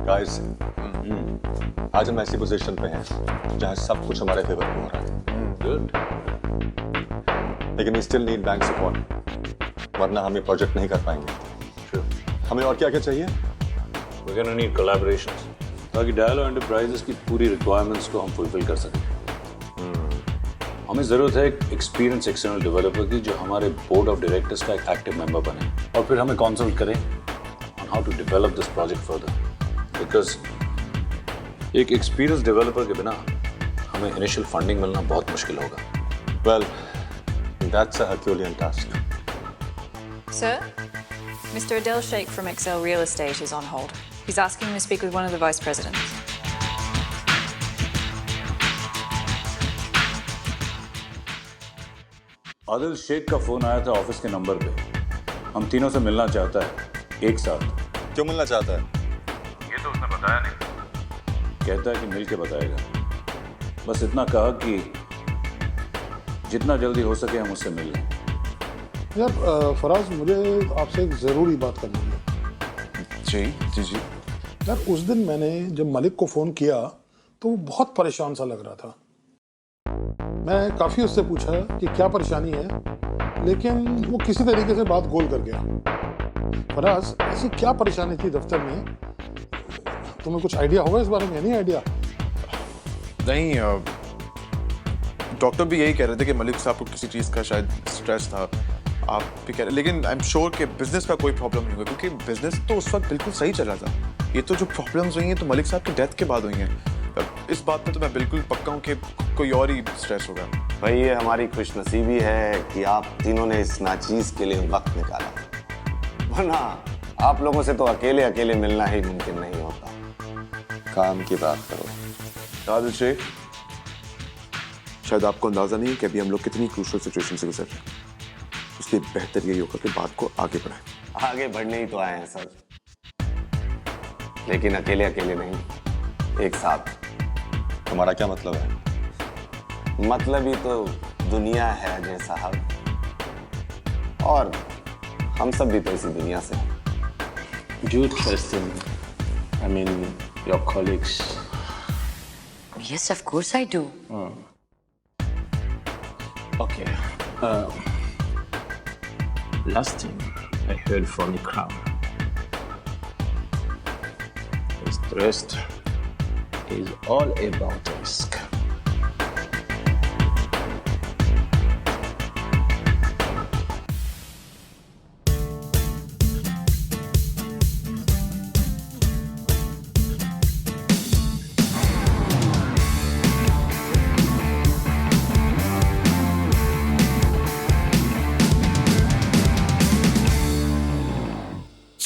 Guys, आज हम ऐसी पोजीशन पे हैं जहां सब कुछ हमारे फेवर में हो रहा है। Good. लेकिन we still need bank support, वरना हम ये प्रोजेक्ट नहीं कर पाएंगे। Sure. हमें और क्या क्या चाहिए? We're gonna need collaborations ताकि Dialog Enterprises की पूरी requirements को हम fulfill कर सकें। हमें जरूरत है एक एक्सपीरियंस एक्सटर्नल डेवलपर की जो हमारे बोर्ड ऑफ डायरेक्टर्स का एक एक्टिव मेंबर बने और फिर हमें कंसल्ट करें on how to develop this project further. Because एक एक्सपीरियंस डेवलपर के बिना हमें इनिशियल फंडिंग मिलना बहुत मुश्किल होगा। Well, that's a Herculean task. Sir, Mr. Adel Sheikh from Excel Real Estate is on hold. He's asking to speak with one of the vice presidents. Adil Sheikh का phone आया था ऑफिस के नंबर पे। हम तीनों से मिलना चाहता है एक साथ। क्यों मिलना चाहता है? ये तो उसने बताया नहीं। कहता है कि मिल के बताएगा। बस इतना कहा कि जितना जल्दी हो सके हम उससे मिल लें। यार फराज, मुझे आपसे एक ज़रूरी बात करनी है। जी जी जी। यार उस दिन मैंने जब मलिक को फ़ोन किया तो वो बहुत परेशान सा लग रहा था। मैं काफ़ी उससे पूछा कि क्या परेशानी है, लेकिन वो किसी तरीके से बात गोल कर गया। फराज, ऐसी क्या परेशानी थी दफ्तर में? तुम्हें कुछ आइडिया होगा इस बारे में? नहीं आइडिया? नहीं, डॉक्टर भी यही कह रहे थे कि मलिक साहब को किसी चीज़ का शायद स्ट्रेस था। आप भी कह रहे, लेकिन आई एम श्योर कि बिजनेस का कोई प्रॉब्लम नहीं हुआ, क्योंकि बिजनेस तो उस वक्त बिल्कुल सही चला था। ये तो जो प्रॉब्लम्स हुई हैं तो मलिक साहब की डेथ के बाद हुई हैं। इस बात में तो मैं बिल्कुल पक्का हूँ कि कोई और ही स्ट्रेस होगा। भाई ये हमारी खुशनसीबी है कि आप तीनों ने इस नाचीज के लिए वक्त निकाला, वरना आप लोगों से तो अकेले अकेले मिलना ही मुमकिन नहीं होता। काम की बात करो। आदिल शेख, शायद आपको अंदाजा नहीं है कि अभी हम लोग कितनी क्रूशियल सिचुएशन से गुजर रहे हैं। इसलिए बेहतर यही होगा कि बात को आगे बढ़ाएं। आगे बढ़ने ही तो आए हैं सर, लेकिन अकेले अकेले नहीं, एक साथ। तुम्हारा क्या मतलब है? मतलब ही तो दुनिया है अजय साहब, और हम सब भी तो इसी दुनिया से हैं। Do you trust him? I mean, your colleagues. Yes, of course I do. Okay. Last thing I heard from the crowd is the rest is all about risk.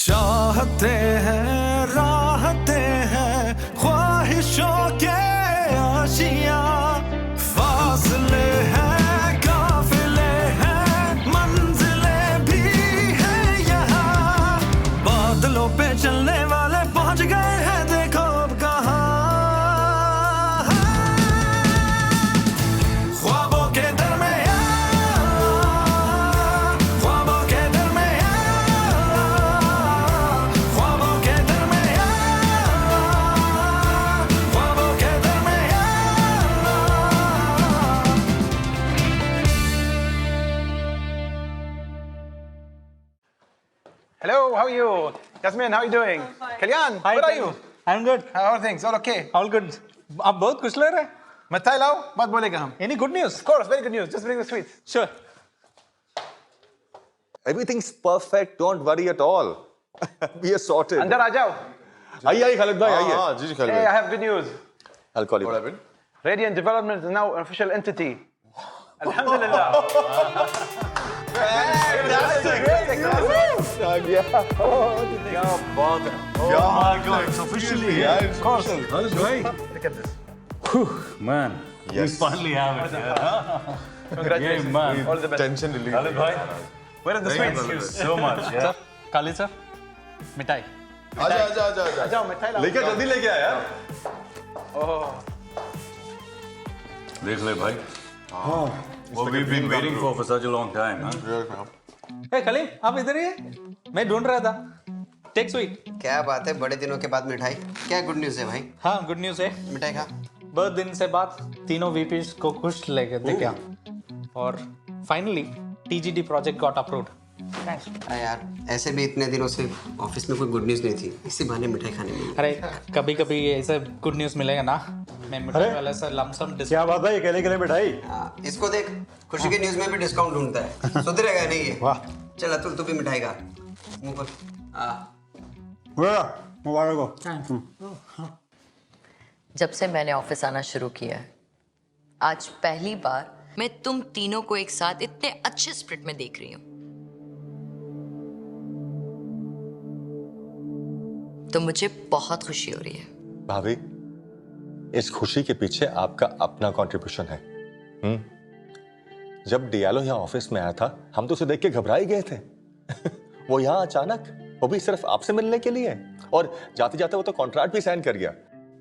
चाहते हैं, राहते हैं, ख्वाहिशों के आशियां, फासले हैं, काफिले हैं, मंजिलें भी हैं यहाँ। बादलों पे चलने वाले पहुंच गए हैं, देखो अब कहाँ। ख्वाबों के दरमियां, ख्वाबों के दरमियां, ख्वाबों के दरमियां, ख्वाबों के दरमियां। Hello, how are you? Yasmin, how are you doing? Kalyan, where are you? I'm good. How are things? All okay? All good. आप बहुत खुश लग रहे हैं. मिठाई लाओ, बात बोलेगा हम. Any good news? Of course, very good news. Just bring the sweets. Sure. Everything's perfect. Don't worry at all. We are sorted. अंदर आ जाओ. आइए खालिद भाई, आइए। हाँ जी जी, खालिद Hey, भाई। I have good news. I'll call you What back. happened? Radiant Development is now an official entity. Alhamdulillah. Look at this. Man, we finally have it. Congratulations. Yeah, man. All the best. Tension relief. Khalid bhai, Where are the thank sweets? you so much. Yeah. Sir, Kali sir, मिठाई. आजा आजा आजा आजा। जाओ मिठाई लाओ. लेके जल्दी लेके आया। देख ले भाई. What we've been waiting for such a long time, huh? Hey, Kaleem, आप इधर ही हैं? मैं ढूंढ रहा था. Take sweet. क्या बात है, बड़े दिनों के बाद मिठाई। क्या गुड न्यूज़ है भाई? हाँ गुड न्यूज़ है, मिठाई खा। बहुत दिन से बाद तीनों वीपीज को खुश ले गए थे क्या, और finally TGD project got approved. अरे यार, ऐसे भी इतने दिनों से ऑफिस में कोई गुड न्यूज़ नहीं थी, इसी बहाने मिठाई खाने मिली। अरे कभी कभी ऐसे गुड न्यूज़ मिलेगा ना, मैं मिठाई वाले से लमसम क्या बात है, अकेले अकेले मिठाई? हाँ, इसको देख, खुशी के न्यूज़ में भी डिस्काउंट ढूंढता है, सुधरेगा नहीं ये। वाह। चल अतुल, तू भी मिठाई खा, मुंह पर। मुबारक हो। जब से मैंने ऑफिस आना शुरू किया है, आज पहली बार मैं तुम तीनों को एक साथ इतने अच्छे स्पिरिट में देख रही हूं। तो मुझे बहुत खुशी हो रही है। भाभी, इस खुशी के पीछे आपका अपना कंट्रीब्यूशन है। जब डियालो यहाँ ऑफिस में आया था, हम तो उसे देख के घबरा ही गए थे। वो यहाँ अचानक, वो भी सिर्फ आपसे मिलने के लिए, और जाते जाते वो तो कॉन्ट्रैक्ट भी साइन कर गया।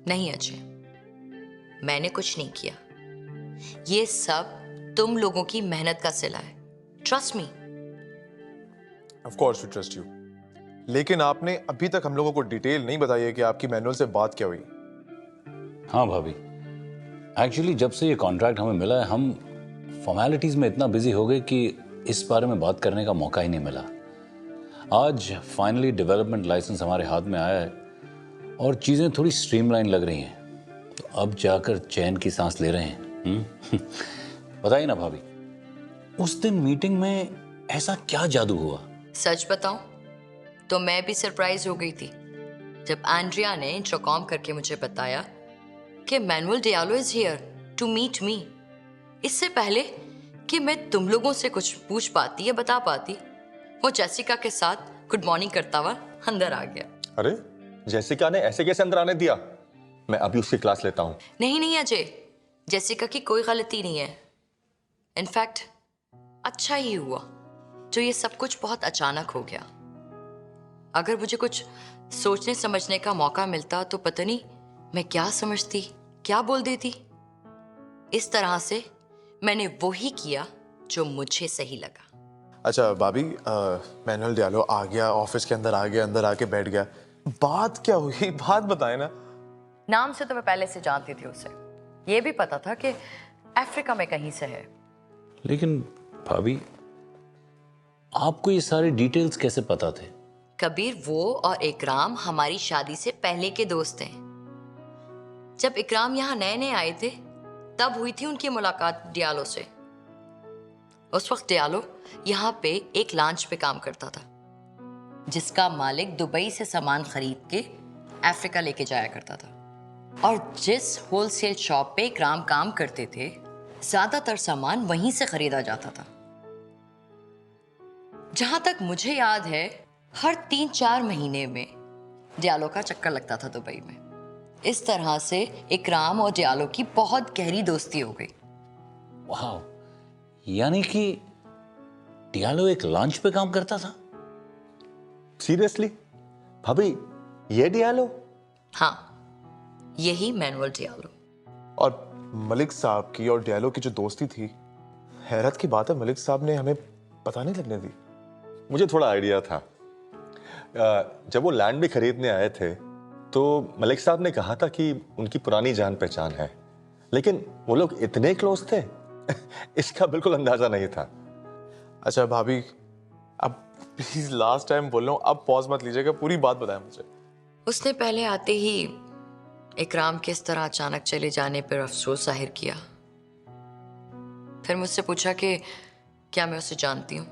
नहीं अजय, मैंने कुछ नहीं किया। ये सब तुम लोगों की मेहनत का सिला है। Trust me. Of course we trust you, लेकिन आपने अभी तक हम लोगों को डिटेल नहीं बताई है कि आपकी मैनुअल से बात क्या हुई। हाँ भाभी, एक्चुअली जब से ये कॉन्ट्रैक्ट हमें मिला है, हम फॉर्मेलिटीज़ में इतना बिजी हो गए कि इस बारे में बात करने का मौका ही नहीं मिला। आज फाइनली डेवलपमेंट लाइसेंस हमारे हाथ में आया है और चीज़ें थोड़ी स्ट्रीमलाइन लग रही हैं, तो अब जाकर चैन की सांस ले रहे हैं। बताइए ना भाभी, उस दिन मीटिंग में ऐसा क्या जादू हुआ? सच बताऊं तो मैं भी सरप्राइज हो गई थी जब एंड्रिया ने इंट्रोकॉम करके मुझे बताया कि Manuel Diallo is here to meet me. इससे पहले कि मैं तुम लोगों से कुछ पूछ पाती या बता पाती, वो जेसिका के साथ गुड मॉर्निंग करता हुआ अंदर आ गया। अरे, जेसिका ने ऐसे कैसे अंदर आने दिया? मैं अभी उसकी क्लास लेता हूँ। नहीं अजय, जेसिका की कोई गलती नहीं है। इनफैक्ट अच्छा ही हुआ जो ये सब कुछ बहुत अचानक हो गया। अगर मुझे कुछ सोचने समझने का मौका मिलता तो पता नहीं मैं क्या समझती, क्या बोल देती। इस तरह से मैंने वो ही किया जो मुझे सही लगा। अच्छा भाभी, मैनुअल डियालो आ गया, ऑफिस के अंदर आ गया, अंदर आके बैठ गया, बात क्या हुई? बात बताए ना। नाम से तो मैं पहले से जानती थी उसे, ये भी पता था कि अफ्रीका में कहीं से है। लेकिन भाभी, आपको ये सारे डिटेल्स कैसे पता थे? कबीर, वो और इकराम हमारी शादी से पहले के दोस्त हैं। जब इकराम यहाँ नए नए आए थे तब हुई थी उनकी मुलाकात डियालो से। उस वक्त डियालो यहाँ पे एक लॉन्च पे काम करता था जिसका मालिक दुबई से सामान खरीद के अफ्रीका लेके जाया करता था, और जिस होलसेल शॉप पे इकराम काम करते थे ज्यादातर सामान वहीं से खरीदा जाता था। जहां तक मुझे याद है, हर 3-4 महीने में डियालो का चक्कर लगता था दुबई में। इस तरह से इकराम और डियालो की बहुत गहरी दोस्ती हो गई। वाह, यानी कि डियालो एक लॉन्च पे काम करता था? सीरियसली भाभी, ये डियालो? हाँ, यही मैनुअल डियालो। और मलिक साहब की और डियालो की जो दोस्ती थी, हैरत की बात है मलिक साहब ने हमें पता नहीं लगने दी। मुझे थोड़ा आइडिया था। जब वो लैंड भी खरीदने आए थे तो मलिक साहब ने कहा था कि उनकी पुरानी जान पहचान है, लेकिन वो लोग इतने क्लोज थे इसका बिल्कुल अंदाजा नहीं था। अच्छा भाभी, अब प्लीज लास्ट टाइम बोल रहा हूँ, अब पॉज मत लीजिएगा, पूरी बात बताएं मुझे। उसने पहले आते ही इकराम के इस तरह अचानक चले जाने पर अफसोस जाहिर किया। फिर मुझसे पूछा कि क्या मैं उसे जानती हूँ।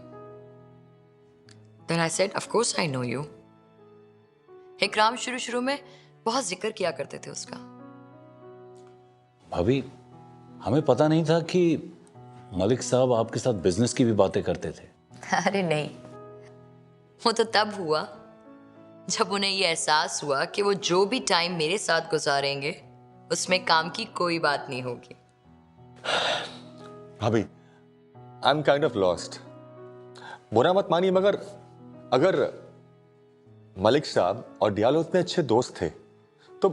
Then I said, of course I know you. इकराम शुरू में बहुत जिक्र किया करते थे उसका। भाभी, हमें पता नहीं था कि मलिक साहब आपके साथ बिजनेस की भी बातें करते थे। अरे नहीं, वो तो तब हुआ जब उन्हें ये एहसास हुआ कि वो जो भी टाइम मेरे साथ गुजारेंगे उसमें काम की कोई बात नहीं होगी। भाभी, I am kind of lost. बुरा मत मानिए, मगर अगर मलिक साहब और डियालो इतने अच्छे दोस्त थे तो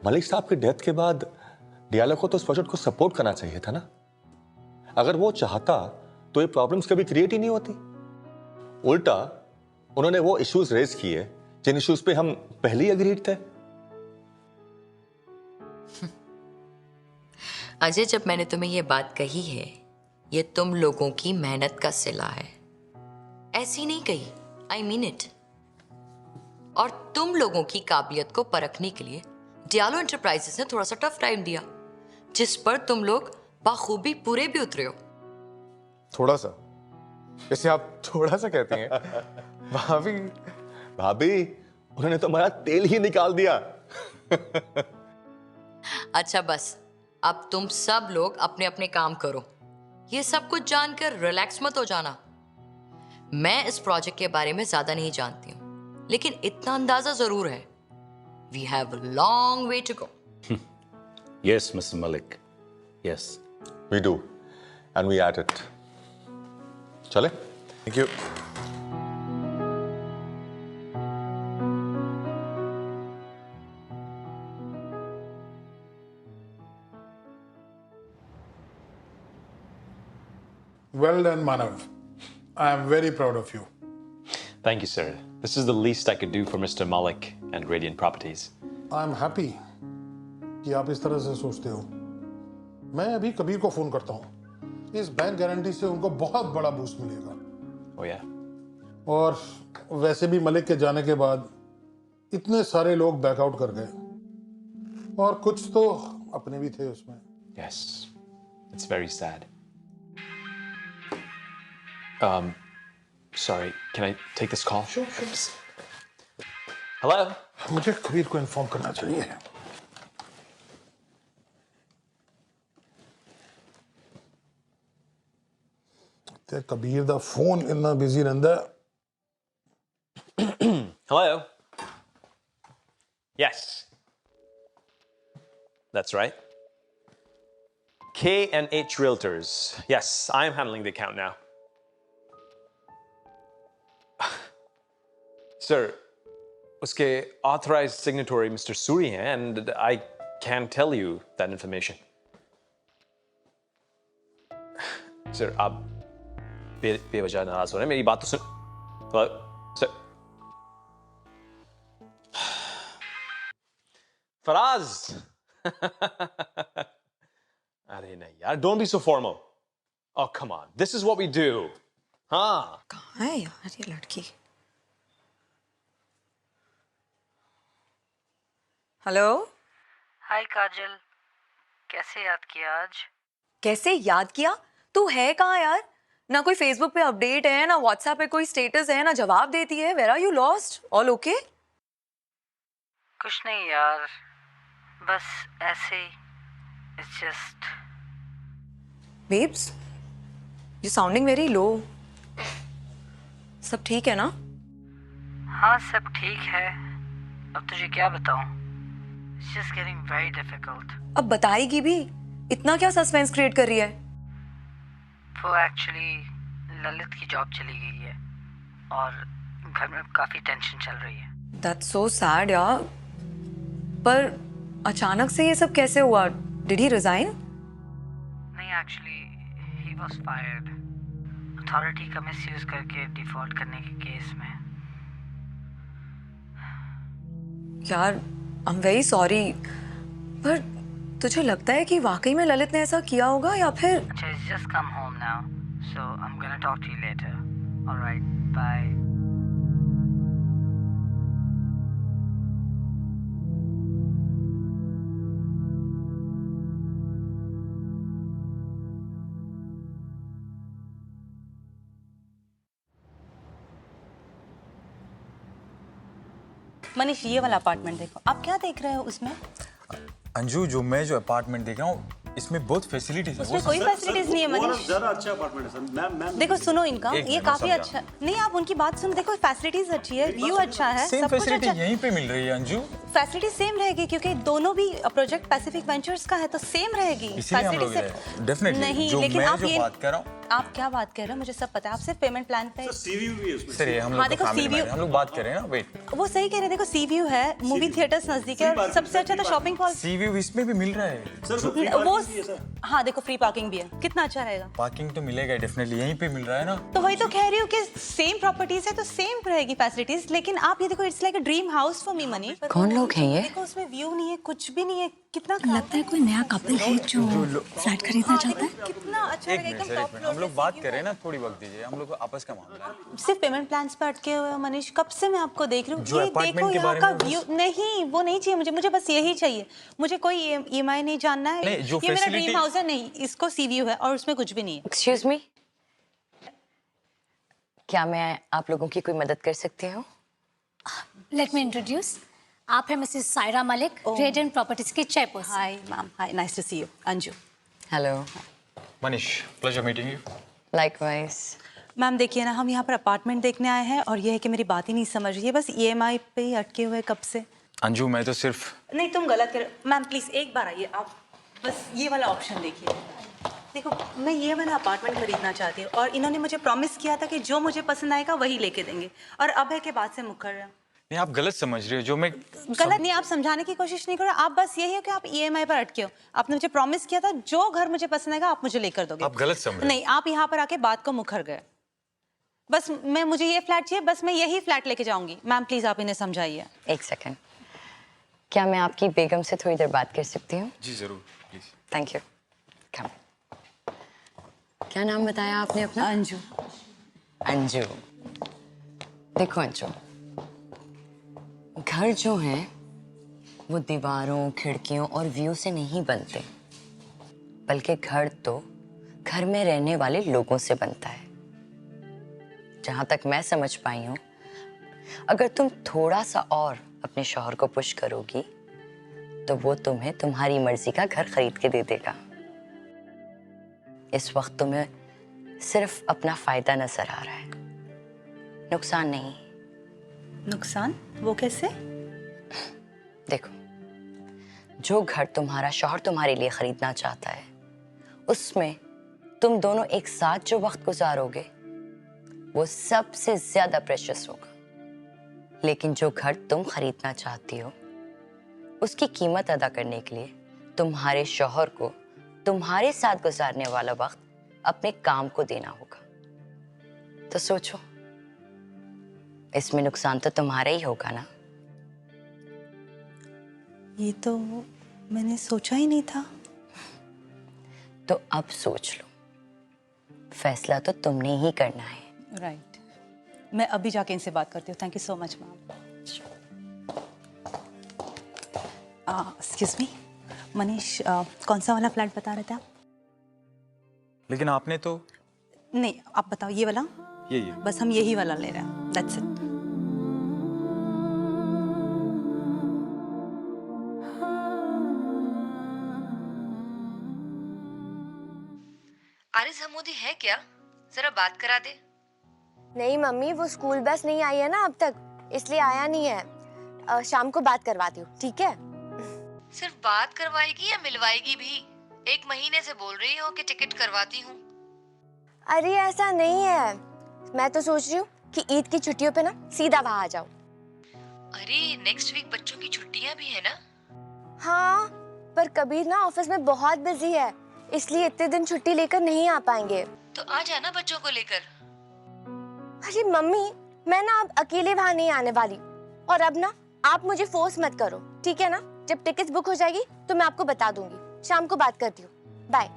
मलिक साहब की डेथ के बाद डियालो को तो उस प्रोजेक्ट को सपोर्ट करना चाहिए था ना। अगर वो चाहता तो ये प्रॉब्लम्स कभी क्रिएट ही नहीं होती। उल्टा उन्होंने वो इश्यूज रेज किए जिन इश्यूज पे हम पहले ही अग्रीड थे। अजय, जब मैंने तुम्हें ये बात कही है, ये तुम लोगों की मेहनत का सिला है, ऐसी नहीं कही, आई मीन इट। और तुम लोगों की काबिलियत को परखने के लिए डियालो एंटरप्राइजेस ने थोड़ा सा टफ टाइम दिया, जिस पर तुम लोग बखूबी पूरे भी उतरे हो। थोड़ा सा? जैसे आप थोड़ा सा कहती हैं। भाभी भाभी, उन्होंने तो हमारा तेल ही निकाल दिया। अच्छा बस, अब तुम सब लोग अपने अपने काम करो। ये सब कुछ जानकर रिलैक्स मत हो जाना। मैं इस प्रोजेक्ट के बारे में ज्यादा नहीं जानती हूँ, लेकिन इतना अंदाजा जरूर है, we have a long way to go. Yes, Mr. Malik. Yes. We do, and we at it. चले? Thank you. Well done, Manav. I am very proud of you. Thank you, sir. This is the least I could do for Mr. Malik and Radiant Properties. I am happy कि आप इस तरह से सोचते हो। मैं अभी कबीर को फोन करता हूँ। इस बैंक गारंटी से उनको बहुत बड़ा बूस्ट मिलेगा। Oh yeah. और वैसे भी मलिक के जाने के बाद इतने सारे लोग बैकआउट कर गए, और कुछ तो अपने भी थे उसमें। Yes. It's very sad. Sorry, can I take this call? Sure. Hello? मुझे कबीर को इन्फॉर्म करना चाहिए। ते कबीर दा फोन इतना बिजी रहंदा है। Hello? Yes. That's right. K&H Realtors. Yes, I'm handling the account now. Sir, uske authorized signatory Mr. Suri hai, and I can't tell you that information. Sir, आप बेवजह नाराज हो रहे हैं, मेरी बात तो सुन। Hello? Sir? फराज! अरे नहीं यार, don't be so formal. Oh, come on. This is what we do. हाँ. कहाँ है यार ये लड़की? हेलो? हाय काजल, कैसे याद किया आज? कैसे याद किया? तू है कहाँ यार? ना कोई फेसबुक पे अपडेट है, ना व्हाट्सएप पे कोई स्टेटस है, ना जवाब देती है। Where are you lost? All okay? कुछ नहीं यार, बस ऐसे ही। It's just. Babes, you sounding very low. सब ठीक है ना? हाँ सब ठीक है। अब तुझे क्या बताऊं? It's just getting very difficult. अब बताएगी भी? इतना क्या सस्पेंस क्रिएट कर रही है? वो एक्चुअली ललित की जॉब चली गई है और घर में काफी टेंशन चल रही है। दैट्स सो सैड यार। पर अचानक से ये सब कैसे हुआ? Did he resign? नहीं, actually he was fired authority का मिसयूज करके डिफॉल्ट करने के केस में। यार आई एम वेरी सॉरी, पर तुझे लगता है कि वाकई में ललित ने ऐसा किया होगा या फिर? अच्छा, it's just come home now, so I am gonna talk to you later. Alright, bye. Manish, ये वाला अपार्टमेंट देखो। आप क्या देख रहे हो उसमें? अंजू, जो अपार्टमेंट देख रहा हूँ इसमें बहुत फैसिलिटीज है। उसमें कोई फैसिलिटीज नहीं है मनीष। ज़्यादा अच्छा अपार्टमेंट है सर। मैम देखो सुनो, इनका ये काफी अच्छा नहीं, आप उनकी बात सुन। देखो फैसिलिटीज अच्छी है, व्यू अच्छा है, सेम सब कुछ फैसिलिटी अच्छा। यहीं पे मिल रही है अंजू। फैसिलिटी सेम रहेगी क्योंकि दोनों भी प्रोजेक्ट पैसिफिक वेंचर्स का है, तो सेम रहेगी इसीलिए हम लोग फैसिलिटी। डेफिनेटली नहीं, जो लेकिन मैं आप जो ये बात कर रहा हूँ आप क्या बात कर रहे हो? मुझे सब पता है। आप सिर्फ पेमेंट प्लान पे सीवीयू भी है उसमें। सर ये हम लोग हाँ, का देखो, family CVU matter है, हम लोग बात कर रहे हैं ना, वेट। वो सही कह रहे हैं। देखो सी व्यू है, मूवी थिएटर्स नजदीक है और सबसे अच्छा तो शॉपिंग मॉल। सी व्यू इसमें भी मिल रहा है। वो हाँ देखो फ्री पार्किंग भी है, कितना अच्छा रहेगा। पार्किंग तो मिलेगा डेफिनेटली, यहीं पे मिल रहा है ना। तो वही तो कह रही हूँ कि सेम प्रॉपर्टीज है तो सेम रहेगी फैसिलिटीज, लेकिन आप ये देखो it's like a dream house for me money. कौन लोग हैं ये? देखो उसमें व्यू नहीं है, कुछ भी नहीं है, कितना लगता है कोई नया कपल है जो फ्लैट खरीदना चाहता है। कितना अच्छा एक रहेगा मिनट एकदम सर, टॉप एक मिनट, फ्लोर। हम लोग बात कर रहे हैं ना, थोड़ी वक्त दीजिए, हम लोग को आपस का मामला है। सिर्फ पेमेंट प्लान्स पे अटके हुए हो मनीष, कब से मैं आपको देख रही जो हूँ। ये apartment देखो के यहाँ बारे का में व्यू नहीं, वो नहीं चाहिए मुझे, मुझे बस यही चाहिए। मुझे कोई EMI नहीं जानना है। नहीं, जो ये मेरा facility- ड्रीम हाउस है। नहीं, इसको सी व्यू है और उसमें कुछ भी नहीं है। एक्सक्यूज मी, क्या मैं आप लोगों की कोई मदद कर सकती हूँ? लेट मी इंट्रोड्यूस, आप हैं Mrs Saira Malik, radiant properties की chairperson. Hi ma'am, hi, nice to see you. Anju. Hello. Manish, pleasure meeting you. Likewise. Ma'am देखिए ना, हम यहाँ पर अपार्टमेंट देखने आए हैं और ये है कि मेरी बात ही नहीं समझ रही है, बस EMI पे ही अटके हुए कब से। अंजू मैं तो सिर्फ नहीं तुम गलत कर मैम, प्लीज एक बार आइए आप, बस ये वाला ऑप्शन देखिए। देखो मैं ये वाला अपार्टमेंट खरीदना चाहती हूँ और इन्होंने मुझे प्रॉमिस किया था कि जो मुझे पसंद आएगा वही लेके देंगे, और अब है कि बात से मुकर रहे हैं। नहीं, आप गलत समझ रहे हो। जो मैं गलत नहीं, आप समझाने की कोशिश नहीं करो, आप बस यही हो कि आप EMI पर अटके हो। आपने मुझे प्रॉमिस किया था जो घर मुझे पसंद आएगा आप मुझे लेकर दोगे। आप गलत समझ रहे हो। नहीं, आप यहाँ पर आके बात को मुखर गए। बस मुझे ये फ्लैट चाहिए, बस मैं यही फ्लैट लेके जाऊंगी। मैम प्लीज आप इन्हें समझाइए। एक सेकंड, क्या मैं आपकी बेगम से थोड़ी देर बात कर सकती हूँ? जी जरूर, प्लीज। Thank you. कम। क्या नाम बताया आपने अपना? अंजू। अंजू। देखो अंजू, घर जो हैं वो दीवारों, खिड़कियों और व्यू से नहीं बनते, बल्कि घर तो घर में रहने वाले लोगों से बनता है। जहां तक मैं समझ पाई हूं, अगर तुम थोड़ा सा और अपने शौहर को पुश करोगी तो वो तुम्हें तुम्हारी मर्जी का घर खरीद के दे देगा। इस वक्त तुम्हें सिर्फ अपना फायदा नजर आ रहा है, नुकसान नहीं। नुकसान? वो कैसे? देखो, जो घर तुम्हारा शौहर तुम्हारे लिए खरीदना चाहता है उसमें तुम दोनों एक साथ जो वक्त गुजारोगे वो सबसे ज्यादा प्रेशियस होगा। लेकिन जो घर तुम खरीदना चाहती हो उसकी कीमत अदा करने के लिए तुम्हारे शौहर को तुम्हारे साथ गुजारने वाला वक्त अपने काम को देना होगा। तो सोचो, इसमें नुकसान तो तुम्हारा ही होगा ना। ये तो मैंने सोचा ही नहीं था। तो अब सोच लो, फैसला तो तुमने ही करना है। राइट, मैं अभी जाके इनसे बात करती हूँ। Thank you so much ma'am. Excuse me Manish, कौन सा वाला फ्लैट बता रहे थे आप? लेकिन आपने तो नहीं, आप बताओ ये वाला। ये बस हम यही वाला ले रहे हैं, दैट्स इट। आरिस हमूदी है क्या? जरा बात करा दे। नहीं मम्मी, वो स्कूल बस नहीं आई है ना अब तक, इसलिए आया नहीं है। शाम को बात करवाती हूँ, ठीक है? सिर्फ बात करवाएगी या मिलवाएगी भी? 1 महीने से बोल रही हो कि टिकट करवाती हूँ। अरे ऐसा नहीं है, मैं तो सोच रही हूँ कि ईद की छुट्टियों पे ना सीधा वहाँ आ जाऊँ। अरे नेक्स्ट वीक बच्चों की छुट्टियाँ भी है ना? हाँ, पर कबीर ना ऑफिस में बहुत बिजी है, इसलिए इतने दिन छुट्टी लेकर नहीं आ पाएंगे। तो आ जाना बच्चों को लेकर। अरे मम्मी, मैं ना अब अकेले वहाँ नहीं आने वाली, और अब ना आप मुझे फोर्स मत करो, ठीक है ना? जब टिकट बुक हो जाएगी तो मैं आपको बता दूंगी। शाम को बात करती हूँ, बाय।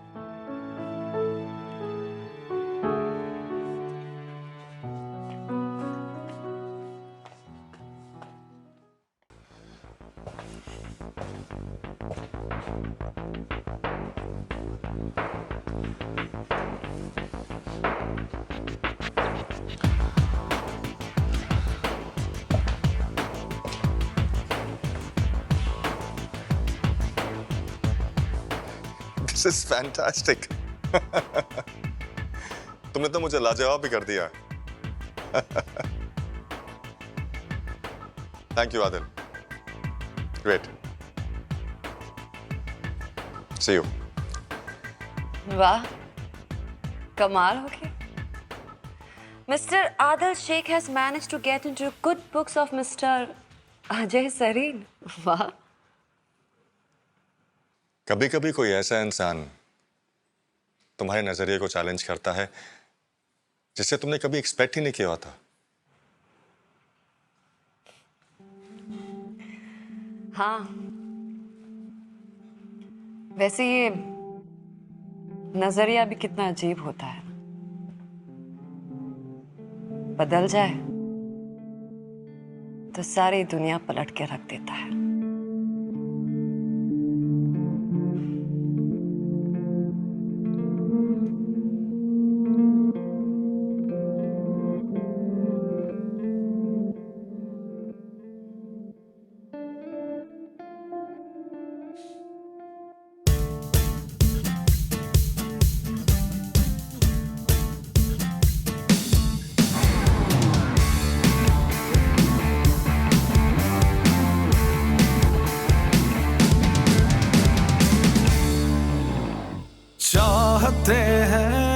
This is fantastic. तुमने तो मुझे लाजवाब भी कर दिया। Thank you, Adil. Great. See you. वाह, कमाल हो गया. Mr. Adil Sheikh has managed to get into good books of Mr. Ajay Sareen. वाह. कभी कभी कोई ऐसा इंसान तुम्हारे नजरिए को चैलेंज करता है जिसे तुमने कभी एक्सपेक्ट ही नहीं किया था. हाँ. वैसे ये नजरिया भी कितना अजीब होता है. बदल जाए तो सारी दुनिया पलट के रख देता है. चाहते हैं